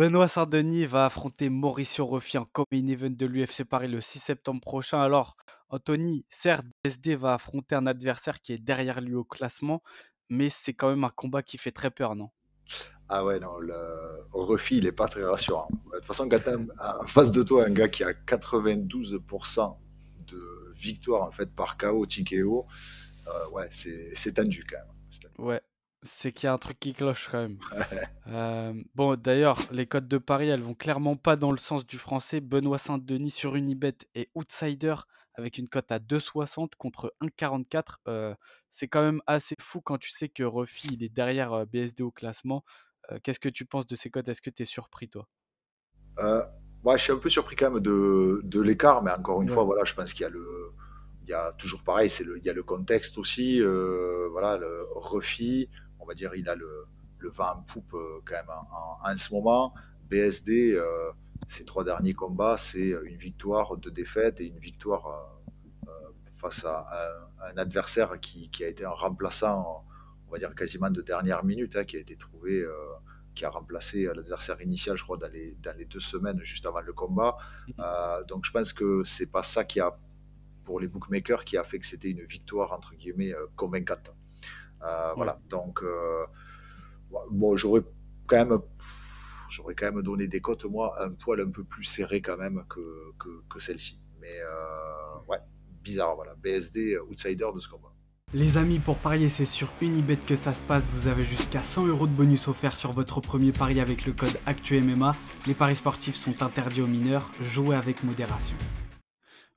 Benoît Saint-Denis va affronter Mauricio Ruffi en co-main event de l'UFC Paris le 6 septembre prochain. Alors, Anthony, certes, BSD va affronter un adversaire qui est derrière lui au classement, mais c'est quand même un combat qui fait très peur, non? Ah ouais, non, le Ruffy, il est pas très rassurant. De toute façon, quand t'as en face de toi un gars qui a 92% de victoire en fait par KO, TKO, ouais, c'est tendu quand même. C'est tendu. Ouais, c'est qu'il y a un truc qui cloche quand même. Bon, d'ailleurs, les cotes de Paris, elles vont clairement pas dans le sens du français. Benoît Saint-Denis sur Unibet est outsider avec une cote à 2,60 contre 1,44. C'est quand même assez fou quand tu sais que Ruffy, il est derrière BSD au classement. Qu'est-ce que tu penses de ces cotes? Est-ce que tu es surpris, toi? Euh, ouais, je suis un peu surpris quand même de l'écart, mais encore une fois, Ouais. voilà, je pense qu'il y a il y a toujours pareil, il y a le contexte aussi, voilà, le Ruffy, on va dire, il a le vent en poupe quand même en ce moment. BSD, ses trois derniers combats, c'est une victoire, deux défaites et une victoire face à un adversaire qui a été un remplaçant, on va dire quasiment de dernière minute, hein, qui a été trouvé, qui a remplacé l'adversaire initial, je crois, dans les 2 semaines juste avant le combat. Mhm. Donc je pense que c'est pas ça qui a, pour les bookmakers, qui a fait que c'était une victoire entre guillemets convaincante. Ouais. Voilà. Donc bon, j'aurais quand même donné des cotes, moi, un poil un peu plus serré quand même que celle-ci. Mais ouais, bizarre, voilà. BSD, outsider de ce combat. Les amis, pour parier, c'est sur Unibet que ça se passe. Vous avez jusqu'à 100 € de bonus offert sur votre premier pari avec le code ActuMMA. Les paris sportifs sont interdits aux mineurs. Jouez avec modération.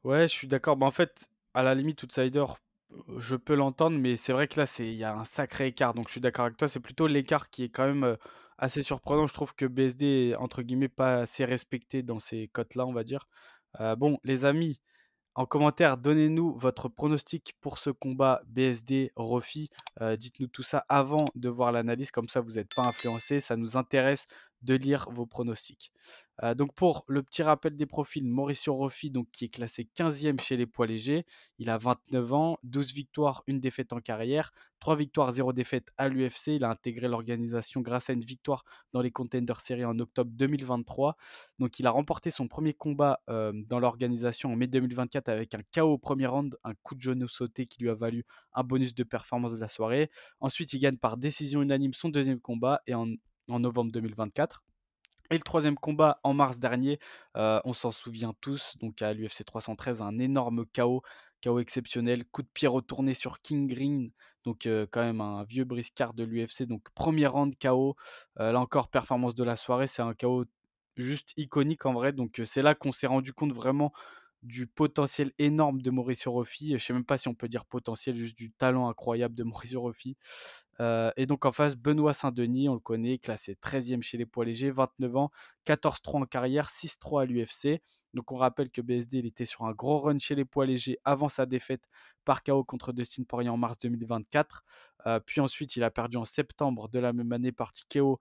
Ouais, je suis d'accord. Bah, en fait, à la limite, Outsider, je peux l'entendre, mais c'est vrai que là, il y a un sacré écart. Donc, je suis d'accord avec toi. C'est plutôt l'écart qui est quand même assez surprenant. Je trouve que BSD est, entre guillemets, pas assez respecté dans ces cotes-là, on va dire. Bon, les amis, en commentaire, donnez-nous votre pronostic pour ce combat BSD-Rofi. Dites-nous tout ça avant de voir l'analyse, comme ça vous n'êtes pas influencé. Ça nous intéresse de lire vos pronostics. Donc pour le petit rappel des profils, Mauricio Rofi, donc, qui est classé 15e chez les poids légers. Il a 29 ans, 12 victoires, une défaite en carrière, 3 victoires, 0 défaite à l'UFC. Il a intégré l'organisation grâce à une victoire dans les Contender Series en octobre 2023. Donc il a remporté son premier combat dans l'organisation en mai 2024 avec un KO au premier round, un coup de genou sauté qui lui a valu un bonus de performance de la soirée. Ensuite, il gagne par décision unanime son deuxième combat et en novembre 2024. Et le troisième combat en mars dernier, on s'en souvient tous, donc à l'UFC 313, un énorme KO exceptionnel, coup de pied retourné sur King Green, donc quand même un vieux briscard de l'UFC, donc premier round KO, là encore performance de la soirée, c'est un KO juste iconique en vrai, donc c'est là qu'on s'est rendu compte vraiment du potentiel énorme de Mauricio Ruffi. Je sais même pas si on peut dire potentiel, juste du talent incroyable de Mauricio Ruffi. Et donc en face, Benoît Saint-Denis, on le connaît, classé 13e chez les poids légers, 29 ans, 14-3 en carrière, 6-3 à l'UFC. Donc on rappelle que BSD, il était sur un gros run chez les poids légers avant sa défaite par KO contre Dustin Poirier en mars 2024. Puis ensuite, il a perdu en septembre de la même année par TKO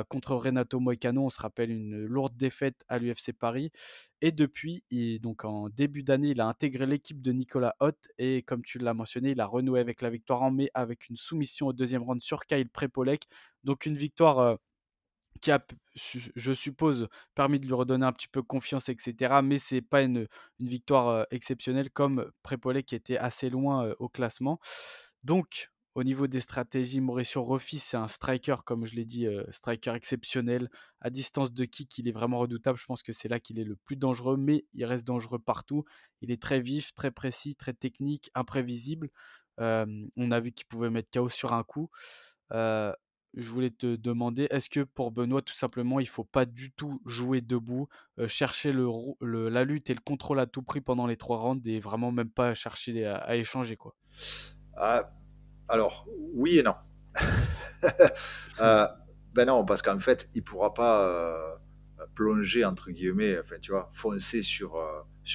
contre Renato Moicano. On se rappelle une lourde défaite à l'UFC Paris. Et depuis, donc en début d'année, il a intégré l'équipe de Nicolas Hoth et comme tu l'as mentionné, il a renoué avec la victoire en mai avec une soumission au deuxième round sur Kyle Prepolek. Donc une victoire qui a, je suppose, permis de lui redonner un petit peu confiance, etc. Mais c'est pas une victoire exceptionnelle comme Prepolek qui était assez loin au classement. Donc, au niveau des stratégies, Mauricio Ruffi, c'est un striker, comme je l'ai dit, striker exceptionnel. À distance de kick, il est vraiment redoutable. Je pense que c'est là qu'il est le plus dangereux, mais il reste dangereux partout. Il est très vif, très précis, très technique, imprévisible. On a vu qu'il pouvait mettre KO sur un coup. Euh, je voulais te demander, est-ce que pour Benoît, tout simplement, il faut pas du tout jouer debout, chercher la lutte et le contrôle à tout prix pendant les 3 rounds et vraiment même pas chercher à échanger, quoi. Ah, alors, oui et non. Euh, ben non, parce qu'en fait, il pourra pas plonger, entre guillemets, enfin, tu vois, foncer sur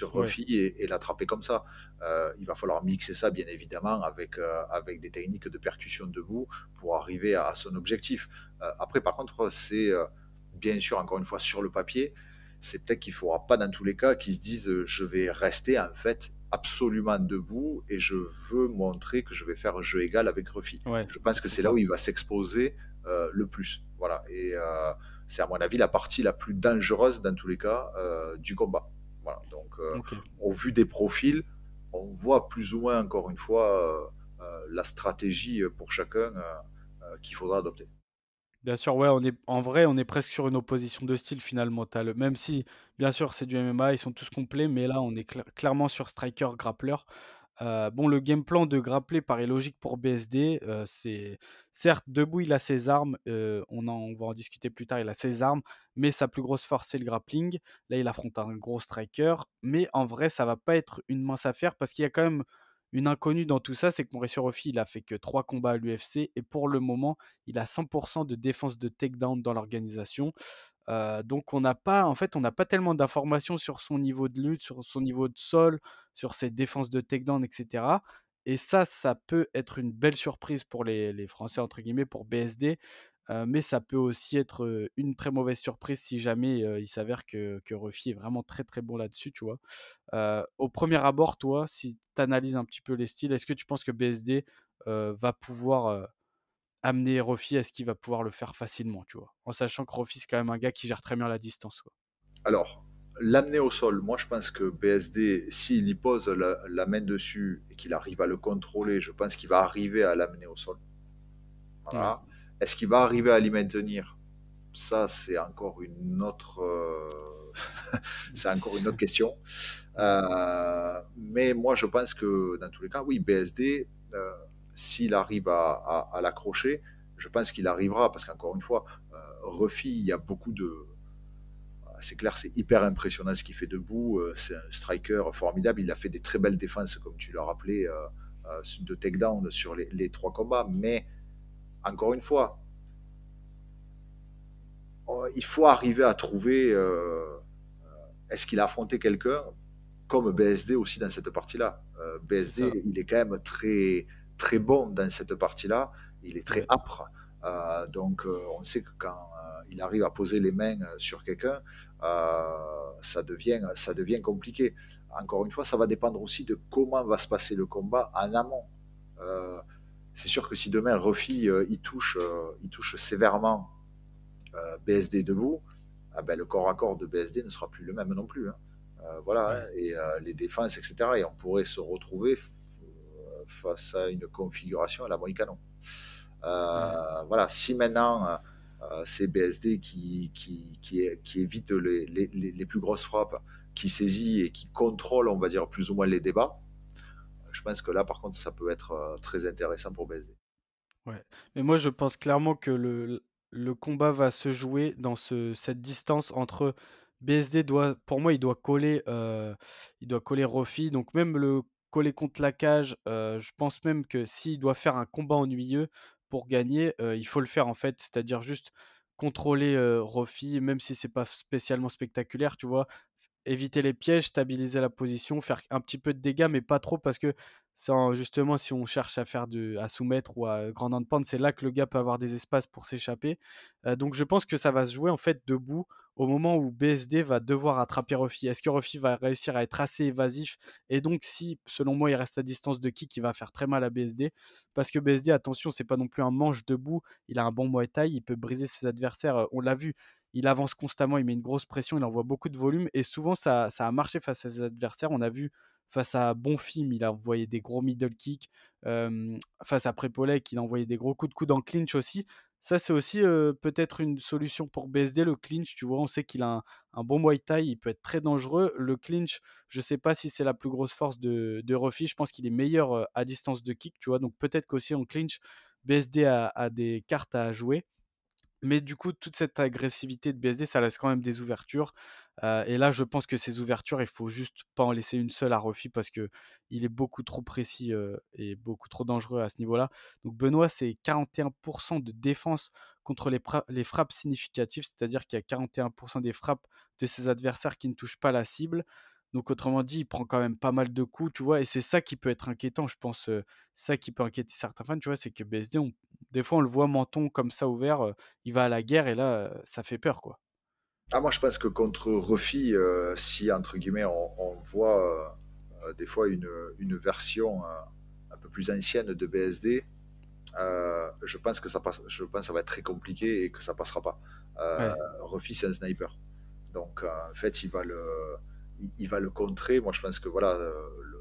Ouais. Ruffy et l'attraper comme ça. Il va falloir mixer ça, bien évidemment, avec des techniques de percussion debout pour arriver à son objectif. Après, par contre, c'est bien sûr, encore une fois, sur le papier, c'est peut-être qu'il ne faudra pas dans tous les cas qu'ils se disent je vais rester en fait absolument debout et je veux montrer que je vais faire un jeu égal avec Ruffy. Ouais, Je pense que c'est c'est là ça. où il va s'exposer le plus. Voilà. Et c'est à mon avis la partie la plus dangereuse dans tous les cas du combat. Voilà, donc Ok. au vu des profils, on voit plus ou moins encore une fois la stratégie pour chacun qu'il faudra adopter. Bien sûr, ouais, en vrai, on est presque sur une opposition de style finalement. Même si, bien sûr, c'est du MMA, ils sont tous complets, mais là, on est clairement sur striker, grappleur. Bon, le game plan de grappler paraît logique pour BSD. C'est certes, debout, il a ses armes. On va en discuter plus tard. Il a ses armes, mais sa plus grosse force, c'est le grappling. Là, il affronte un gros striker, mais en vrai, ça va pas être une mince affaire parce qu'il y a quand même une inconnue dans tout ça, c'est que Mauricio Roffi, il a fait que 3 combats à l'UFC et pour le moment, il a 100% de défense de takedown dans l'organisation. Donc on n'a pas tellement d'informations sur son niveau de lutte, sur son niveau de sol, sur ses défenses de takedown, et cetera. Et ça peut être une belle surprise pour les Français, entre guillemets, pour BSD. Mais ça peut aussi être, une très mauvaise surprise si jamais, il s'avère que Ruffy est vraiment très, très bon là-dessus, tu vois? Au premier abord, toi, si tu analyses un petit peu les styles, est-ce que tu penses que BSD, va pouvoir, amener Ruffy? Est-ce qu'il va pouvoir le faire facilement, tu vois? En sachant que Ruffy, c'est quand même un gars qui gère très bien la distance, quoi. Alors, l'amener au sol, moi je pense que BSD, s'il y pose la main dessus et qu'il arrive à le contrôler, je pense qu'il va arriver à l'amener au sol. Ouais, Voilà. Est-ce qu'il va arriver à l'y maintenir? Ça, c'est encore une autre, c'est encore une autre question. Mais moi, je pense que dans tous les cas, oui, BSD, s'il arrive à l'accrocher, je pense qu'il arrivera parce qu'encore une fois, Ruffy, il y a beaucoup de, c'est clair, c'est hyper impressionnant ce qu'il fait debout. C'est un striker formidable. Il a fait des très belles défenses, comme tu l'as rappelé, de takedown sur les 3 combats. Mais encore une fois, il faut arriver à trouver. Est-ce qu'il a affronté quelqu'un comme BSD aussi dans cette partie-là? c'est ça. BSD, il est quand même très, très bon dans cette partie-là. Il est très Ouais, âpre. Donc, on sait que quand il arrive à poser les mains sur quelqu'un, ça devient compliqué. Encore une fois, ça va dépendre aussi de comment va se passer le combat en amont. Euh, c'est sûr que si demain Ruffy il touche sévèrement BSD debout, ah ben, le corps à corps de BSD ne sera plus le même non plus. Hein. Voilà, hein, ouais, et les défenses, etc. Et on pourrait se retrouver face à une configuration à la Moïcano. ouais. Voilà, si maintenant c'est BSD qui évite les plus grosses frappes, qui saisit et qui contrôle, on va dire, plus ou moins les débats, je pense que là, par contre, ça peut être très intéressant pour BSD. Ouais, mais moi je pense clairement que le combat va se jouer dans cette distance entre BSD doit pour moi il doit coller Rofi, donc même le coller contre la cage, je pense même que s'il doit faire un combat ennuyeux pour gagner, il faut le faire en fait, c'est-à-dire juste contrôler, Rofi, même si c'est pas spécialement spectaculaire, tu vois? Éviter les pièges, stabiliser la position, faire un petit peu de dégâts, mais pas trop parce que justement, si on cherche à faire à soumettre ou à grande pente, c'est là que le gars peut avoir des espaces pour s'échapper. Donc je pense que ça va se jouer en fait debout au moment où BSD va devoir attraper Ruffy. Est-ce que Ruffy va réussir à être assez évasif? Et donc si, selon moi, il reste à distance de kick, il va faire très mal à BSD. Parce que BSD, attention, c'est pas non plus un manche debout. Il a un bon Muay Thai, il peut briser ses adversaires. On l'a vu, il avance constamment, il met une grosse pression, il envoie beaucoup de volume et souvent ça a marché face à ses adversaires. On a vu face à Bonfim, il a envoyé des gros middle kicks. Face à Prepolek, il a envoyé des gros coups de coude en clinch aussi. Ça, c'est aussi peut-être une solution pour BSD, le clinch. Tu vois, on sait qu'il a un bon Muay Thai, il peut être très dangereux. Le clinch, je ne sais pas si c'est la plus grosse force de Ruffy. Je pense qu'il est meilleur à distance de kick, tu vois. Donc peut-être qu'aussi en clinch, BSD a des cartes à jouer. Mais du coup, toute cette agressivité de BSD, ça laisse quand même des ouvertures. Et là, je pense que ces ouvertures, il faut juste pas en laisser une seule à Ruffy parce qu'il est beaucoup trop précis, et beaucoup trop dangereux à ce niveau-là. Donc Benoît, c'est 41% de défense contre les frappes significatives, c'est-à-dire qu'il y a 41% des frappes de ses adversaires qui ne touchent pas la cible. Donc autrement dit, il prend quand même pas mal de coups, tu vois? Et c'est ça qui peut être inquiétant, je pense, ça qui peut inquiéter certains fans, tu vois? C'est que BSD, des fois, on le voit menton comme ça ouvert, il va à la guerre et là, ça fait peur, quoi. Ah, moi, je pense que contre Ruffy, si, entre guillemets, on voit des fois une version un peu plus ancienne de BSD, je pense que ça passe, je pense que ça va être très compliqué et que ça passera pas. Euh, Ouais, Ruffy, c'est un sniper. Donc, en fait, il va le contrer. Moi, je pense que voilà,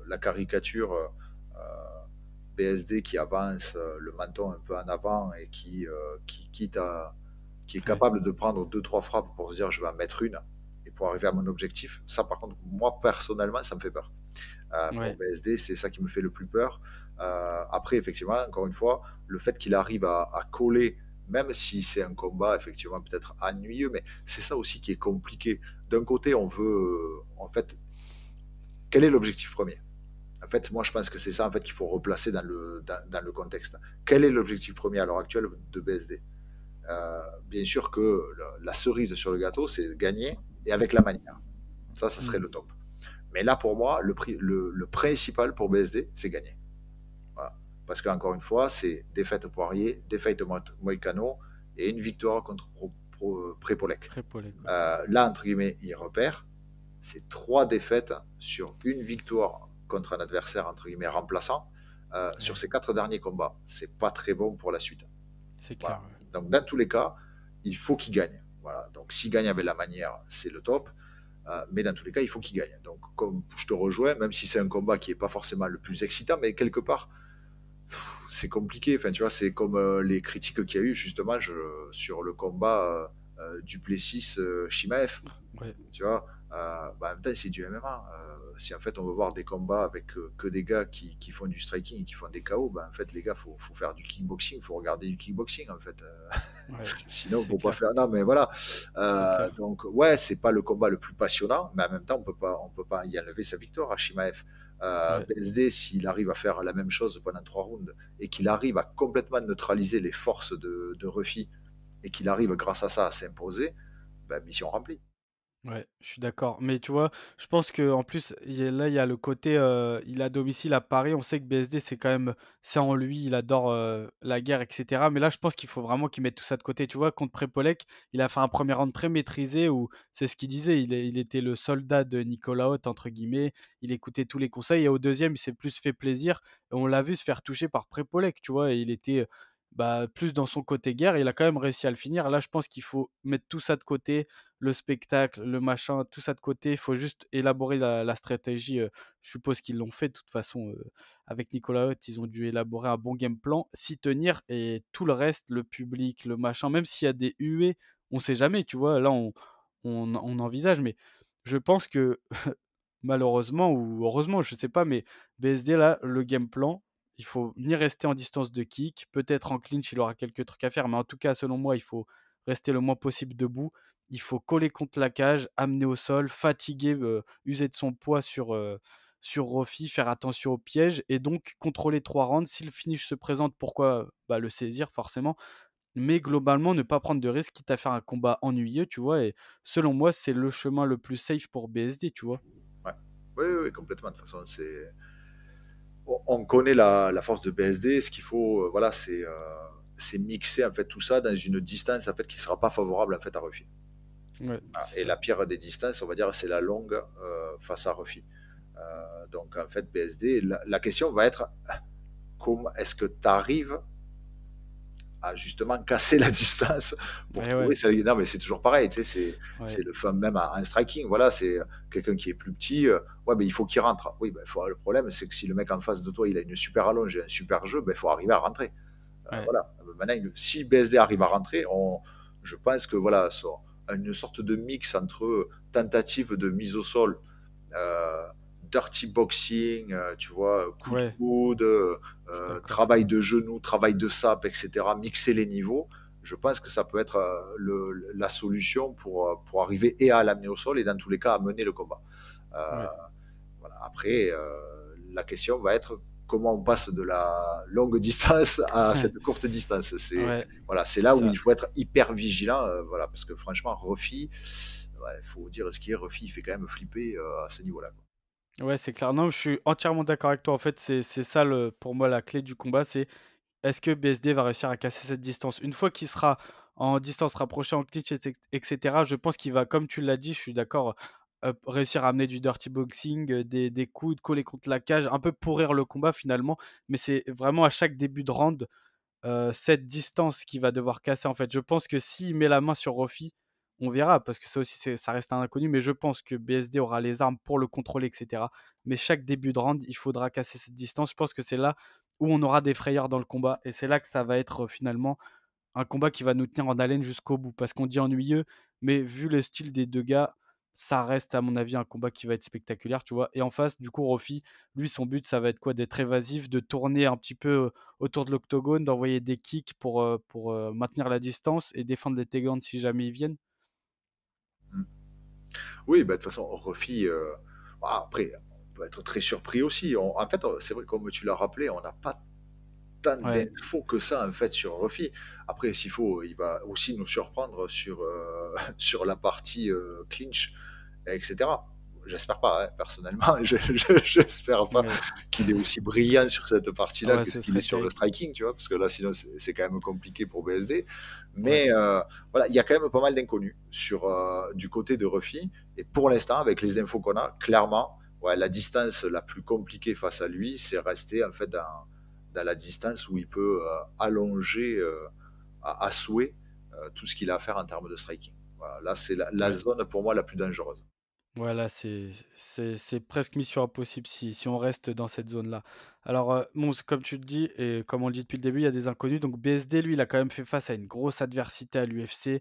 la caricature BSD qui avance le menton un peu en avant et qui est ouais, capable de prendre deux, trois frappes pour se dire je vais en mettre une et pour arriver à mon objectif. Ça, par contre, moi, personnellement, ça me fait peur. Pour ouais, BSD, c'est ça qui me fait le plus peur. Après, effectivement, encore une fois, le fait qu'il arrive à coller, même si c'est un combat effectivement peut-être ennuyeux, mais c'est ça aussi qui est compliqué. D'un côté, on veut, en fait, quel est l'objectif premier? En fait, moi, je pense que c'est ça en fait qu'il faut replacer dans le contexte. Quel est l'objectif premier à l'heure actuelle de BSD? Bien sûr que la cerise sur le gâteau, c'est gagner et avec la manière. Ça serait mm, le top. Mais là, pour moi, le principal pour BSD, c'est gagner. Voilà. Parce qu'encore une fois, c'est défaite Poirier, défaite Moïcano et une victoire contre Prépolek. Prépolé, quoi. Là, entre guillemets, il repère. C'est trois défaites sur une victoire contre un adversaire, entre guillemets, remplaçant. Sur Ouais, ces quatre derniers combats, c'est pas très bon pour la suite. c'est clair, Voilà. ouais. Donc, dans tous les cas, il faut qu'il gagne. Voilà. Donc, s'il gagne avec la manière, c'est le top. Mais dans tous les cas, il faut qu'il gagne. Donc, comme je te rejoins, même si c'est un combat qui n'est pas forcément le plus excitant, mais quelque part, c'est compliqué. Enfin, tu vois, c'est comme les critiques qu'il y a eu justement sur le combat Duplessis-Shimaev. Ouais, Tu vois, bah, en même temps, c'est du MMA. Si en fait on veut voir des combats avec que des gars qui font du striking et qui font des KO, bah, en fait, les gars, faut faire du kickboxing, faut regarder du kickboxing en fait. ouais, Sinon, c'est faut pas clair, faire. Non, mais voilà. c'est clair. Donc, ouais, c'est pas le combat le plus passionnant, mais en même temps, on peut pas y enlever sa victoire à Shimaev. Ouais. BSD, s'il arrive à faire la même chose pendant trois rounds et qu'il arrive à complètement neutraliser les forces de Ruffy et qu'il arrive grâce à ça à s'imposer, bah, mission remplie. Ouais, je suis d'accord. Mais tu vois, je pense que en plus, là, il y a le côté, il a domicile à Paris. On sait que BSD, c'est quand même, c'est en lui. Il adore la guerre, etc. Mais là, je pense qu'il faut vraiment qu'il mette tout ça de côté. Tu vois, contre Prépolek, il a fait un premier round très maîtrisé où c'est ce qu'il disait. Il était le soldat de Nicolas Haute, entre guillemets. Il écoutait tous les conseils. Et au deuxième, il s'est plus fait plaisir. Et on l'a vu se faire toucher par Prépolek, tu vois. Et il était bah, plus dans son côté guerre. Il a quand même réussi à le finir. Là, je pense qu'il faut mettre tout ça de côté, le spectacle, le machin, tout ça de côté. Il faut juste élaborer la stratégie. Je suppose qu'ils l'ont fait de toute façon avec Nicolas Hutt. Ils ont dû élaborer un bon game plan, s'y tenir et tout le reste, le public, le machin, même s'il y a des huées, on sait jamais, tu vois. Là, on envisage, mais je pense que malheureusement ou heureusement, je sais pas, mais BSD, là, le game plan, il faut ni rester en distance de kick, peut-être en clinch, il aura quelques trucs à faire, mais en tout cas, selon moi, il faut rester le moins possible debout. Il faut coller contre la cage, amener au sol, fatiguer, user de son poids sur Rofi, faire attention au piège et donc contrôler 3 rounds. Si le finish se présente, pourquoi bah, le saisir forcément, mais globalement ne pas prendre de risques, quitte à faire un combat ennuyeux, tu vois. Et selon moi, c'est le chemin le plus safe pour BSD, tu vois. Ouais. Oui, oui, oui, complètement. De toute façon, on connaît la force de BSD. Ce qu'il faut, voilà, c'est mixer en fait tout ça dans une distance en fait qui sera pas favorable en fait à Ruffy. Ouais, Ah, c'est et ça. la pire des distances, on va dire, c'est la longue face à Ruffy. Donc en fait, BSD, la question va être comment est-ce que tu arrives à justement casser la distance pour Ouais, trouver ouais, ça. Non, mais c'est toujours pareil, tu sais, c'est ouais, le fun même en striking. Voilà, c'est quelqu'un qui est plus petit. Ouais, mais il faut qu'il rentre. Oui, ben, le problème, c'est que si le mec en face de toi, il a une super allonge et un super jeu, ben, il faut arriver à rentrer. ouais, Voilà. Maintenant, si BSD arrive à rentrer, je pense que voilà, une sorte de mix entre tentative de mise au sol, euh, dirty boxing, tu vois, coup de ouais, coude, je suis d'accord. travail de genou, travail de sape, etc., mixer les niveaux, je pense que ça peut être la solution pour arriver et à l'amener au sol et dans tous les cas à mener le combat. Euh, Ouais, voilà. Après, la question va être comment on passe de la longue distance à cette courte distance. ouais, Voilà, c'est c'est là où ça. il faut être hyper vigilant, voilà, parce que franchement, Ruffy, il faut dire ce qui est, Ruffy, il fait quand même flipper à ce niveau-là. Ouais, c'est clair. Non, je suis entièrement d'accord avec toi. En fait, c'est ça pour moi la clé du combat, c'est est-ce que BSD va réussir à casser cette distance? Une fois qu'il sera en distance rapprochée, en clinch, etc., je pense qu'il va, comme tu l'as dit, je suis d'accord, réussir à amener du dirty boxing, des coudes, coller contre la cage, un peu pourrir le combat finalement. Mais c'est vraiment à chaque début de round, cette distance qu'il va devoir casser, en fait. Je pense que s'il met la main sur Rofi, on verra, parce que ça aussi, ça reste un inconnu, mais je pense que BSD aura les armes pour le contrôler, etc. Mais chaque début de round, il faudra casser cette distance. Je pense que c'est là où on aura des frayeurs dans le combat, et c'est là que ça va être finalement un combat qui va nous tenir en haleine jusqu'au bout. Parce qu'on dit ennuyeux, mais vu le style des deux gars, ça reste à mon avis un combat qui va être spectaculaire, tu vois. Et en face, du coup, Rofi, lui, son but, ça va être quoi? D'être évasif, de tourner un petit peu autour de l'octogone, d'envoyer des kicks pour maintenir la distance et défendre les takedowns si jamais ils viennent. Mm. Oui, bah, de toute façon, Ruffy, après, on peut être très surpris aussi. En fait, c'est vrai, comme tu l'as rappelé, on n'a pas tant Ouais, d'infos que ça en fait sur Ruffy. Après, s'il faut, il va aussi nous surprendre sur, sur la partie clinch, etc. J'espère pas, hein, personnellement, j'espère pas ouais, qu'il est aussi brillant sur cette partie-là ouais, que ce ce qu'il est serait sur le terrible. striking, tu vois, parce que là, sinon, c'est quand même compliqué pour BSD. Ouais, Mais voilà, il y a quand même pas mal d'inconnus sur, du côté de Ruffy. Et pour l'instant, avec les infos qu'on a, clairement, ouais, la distance la plus compliquée face à lui, c'est rester en fait dans la distance où il peut allonger à souhait tout ce qu'il a à faire en termes de striking. Voilà, là, c'est la ouais. zone pour moi la plus dangereuse. Voilà, c'est presque mission impossible si on reste dans cette zone-là. Alors, bon, comme tu le dis et comme on le dit depuis le début, il y a des inconnus. Donc BSD, lui, il a quand même fait face à une grosse adversité à l'UFC,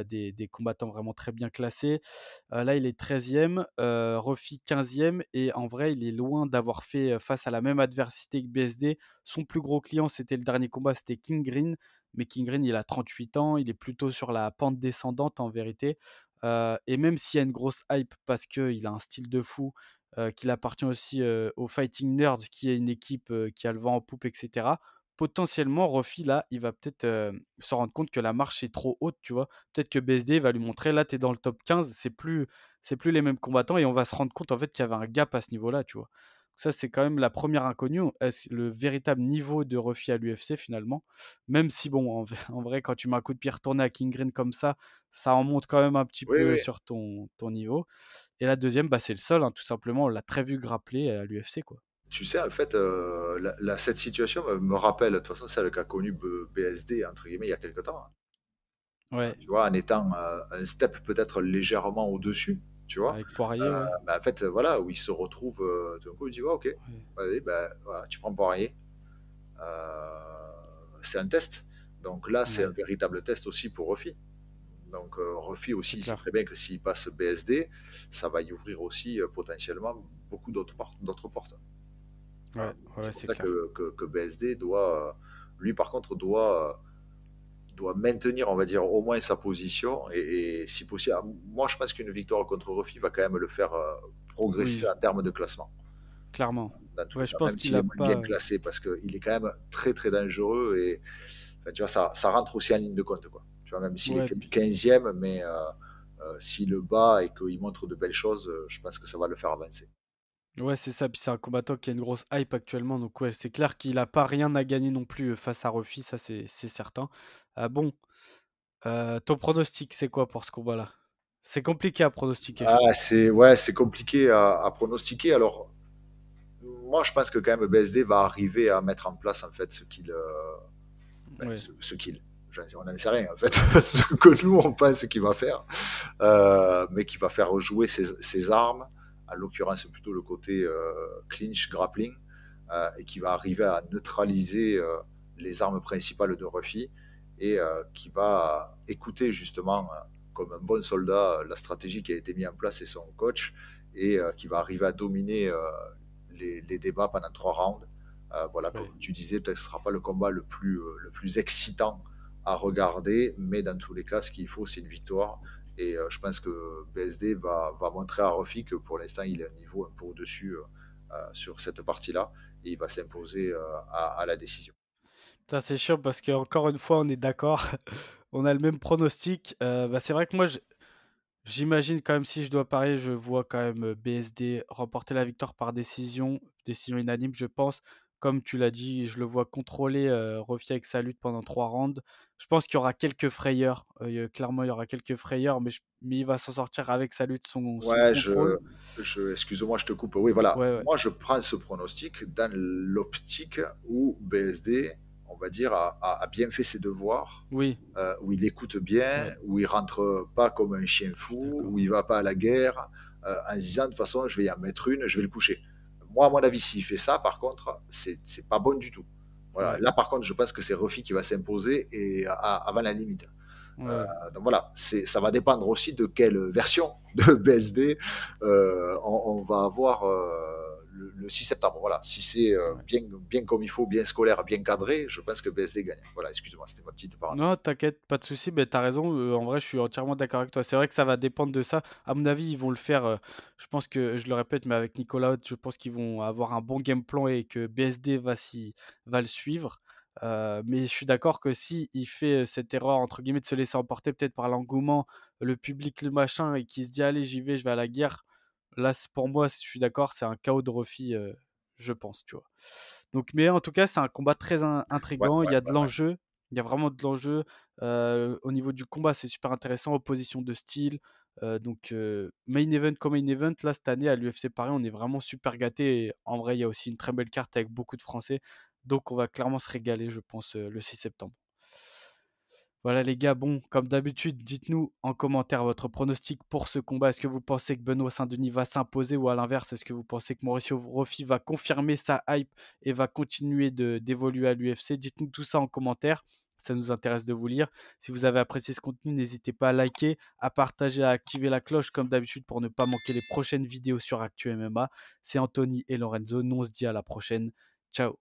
des combattants vraiment très bien classés. Là, il est 13e, Rofi 15e et en vrai, il est loin d'avoir fait, face à la même adversité que BSD. Son plus gros client, c'était le dernier combat, c'était King Green, mais King Green, il a 38 ans, il est plutôt sur la pente descendante en vérité. Et même s'il y a une grosse hype parce qu'il a un style de fou, qu'il appartient aussi, aux Fighting Nerds qui est une équipe, qui a le vent en poupe et cetera. Potentiellement Rofi là, il va peut-être, se rendre compte que la marche est trop haute, tu vois? Peut-être que BSD va lui montrer: «Là, tu es dans le top 15, c'est plus les mêmes combattants» et on va se rendre compte en fait qu'il y avait un gap à ce niveau-là, tu vois? Ça, c'est quand même la première inconnue. Est-ce le véritable niveau de Rofi à l'UFC finalement? Même si bon, en vrai, quand tu mets un coup de pied retourné à King Green comme ça en monte quand même un petit Oui, peu oui. sur ton niveau. Et la deuxième, bah, c'est le sol, hein, tout simplement. On l'a très vu grappler à l'UFC, quoi. Tu sais, en fait, cette situation me rappelle de toute façon celle qu'a connue BSD, entre guillemets, il y a quelque temps, hein. Ouais, Tu vois, en étant un step peut-être légèrement au-dessus, tu vois. avec Poirier, ouais. Bah, en fait, voilà, où il se retrouve, tout d'un coup, il dit, ouais, ok, Ouais, allez, ben, voilà, tu prends Poirier. C'est un test. Donc là, c'est un ouais, véritable test aussi pour Ruffy. Donc Ruffy c'est aussi, il sait clair. très bien que s'il passe BSD, ça va y ouvrir aussi potentiellement beaucoup d'autres portes. Voilà. Ouais, C'est ouais, pour c'est ça clair. que BSD doit, lui par contre, doit maintenir, on va dire, au moins sa position. Et si possible, moi je pense qu'une victoire contre Ruffy va quand même le faire progresser Oui, en termes de classement. clairement. Dans tous Ouais, les je cas, pense même qu'il s'il est a moins bien pas. classé, parce qu'il est quand même très très dangereux. Et enfin, tu vois, ça rentre aussi en ligne de compte, quoi. Tu vois, même s'il est Ouais, 15e, mais s'il le bat et qu'il montre de belles choses, je pense que ça va le faire avancer. ouais, c'est ça. Puis c'est un combattant qui a une grosse hype actuellement. Donc, ouais, c'est clair qu'il a pas rien à gagner non plus face à Ruffy, ça, c'est certain. Bon, ton pronostic, c'est quoi pour ce combat-là? C'est compliqué à pronostiquer, je Ah, trouve. c'est ouais, c'est compliqué à pronostiquer. Alors, moi, je pense que quand même BSD va arriver à mettre en place en fait Ouais, ce qu'il, on n'en sait rien en fait, ce que nous on pense qu'il va faire, mais qui va faire jouer ses armes, en l'occurrence plutôt le côté clinch, grappling, et qui va arriver à neutraliser les armes principales de Ruffy et qui va écouter justement, comme un bon soldat, la stratégie qui a été mise en place et son coach, et qui va arriver à dominer les débats pendant 3 rounds. Voilà, comme ouais. tu disais, peut-être que ce ne sera pas le plus excitant à regarder, mais dans tous les cas, ce qu'il faut, c'est une victoire. Et je pense que BSD va montrer à Ruffy que pour l'instant, il est à un niveau un peu au-dessus sur cette partie-là, et il va s'imposer à la décision. Putain, c'est chiant parce qu'encore une fois, on est d'accord. On a le même pronostic. Bah, c'est vrai que moi, j'imagine quand même si je dois parier, je vois quand même BSD remporter la victoire par décision unanime, je pense. Comme tu l'as dit, je le vois contrôler Rofi avec sa lutte pendant 3 rounds. Je pense qu'il y aura quelques frayeurs. Clairement, il y aura quelques frayeurs, mais il va s'en sortir avec sa lutte, son Ouais, contrôle. excuse-moi, je te coupe. Oui, voilà. Ouais, ouais, Moi, je prends ce pronostic dans l'optique où BSD, on va dire, a bien fait ses devoirs, Oui, où il écoute bien, ouais, où il rentre pas comme un chien je suis fou, où d'accord. il va pas à la guerre, en se disant: «De toute façon, je vais y en mettre une, je vais le coucher». Moi, à mon avis, s'il fait ça, par contre, c'est pas bon du tout. Voilà, Ouais, là, par contre, je pense que c'est Ruffy qui va s'imposer et avant la limite. ouais. Donc voilà, ça va dépendre aussi de quelle version de BSD on va avoir le 6 septembre. Voilà, si c'est Ouais. bien comme il faut, bien scolaire, bien cadré, je pense que BSD gagne. Voilà, excuse-moi, c'était ma petite parenthèse. Non, t'inquiète, pas de souci. Ben t'as raison. En vrai, je suis entièrement d'accord avec toi. C'est vrai que ça va dépendre de ça. À mon avis, ils vont le faire. Je pense que, je le répète, mais avec Nicolas Hott, je pense qu'ils vont avoir un bon game plan et que BSD va le suivre. Mais je suis d'accord que si il fait cette erreur, entre guillemets, de se laisser emporter peut-être par l'engouement, le public, le machin, et qui se dit, allez, j'y vais, je vais à la guerre. Là, pour moi, je suis d'accord, c'est un chaos de Rofi, je pense, tu vois. Donc, mais en tout cas, c'est un combat très Ouais, intriguant. Il ouais, y a de ouais, ouais. l'enjeu. Il y a vraiment de l'enjeu, au niveau du combat, c'est super intéressant, opposition de style, donc main event comme main event, là, cette année à l'UFC Paris, on est vraiment super gâtés et en vrai, il y a aussi une très belle carte avec beaucoup de Français, donc on va clairement se régaler, je pense, le 6 septembre. Voilà les gars, bon, comme d'habitude, dites-nous en commentaire votre pronostic pour ce combat. Est-ce que vous pensez que Benoît Saint-Denis va s'imposer ou à l'inverse, est-ce que vous pensez que Mauricio Rofi va confirmer sa hype et va continuer d'évoluer à l'UFC? Dites-nous tout ça en commentaire. Ça nous intéresse de vous lire. Si vous avez apprécié ce contenu, n'hésitez pas à liker, à partager, à activer la cloche comme d'habitude pour ne pas manquer les prochaines vidéos sur Actu MMA. C'est Anthony et Lorenzo. Nous on se dit à la prochaine. Ciao.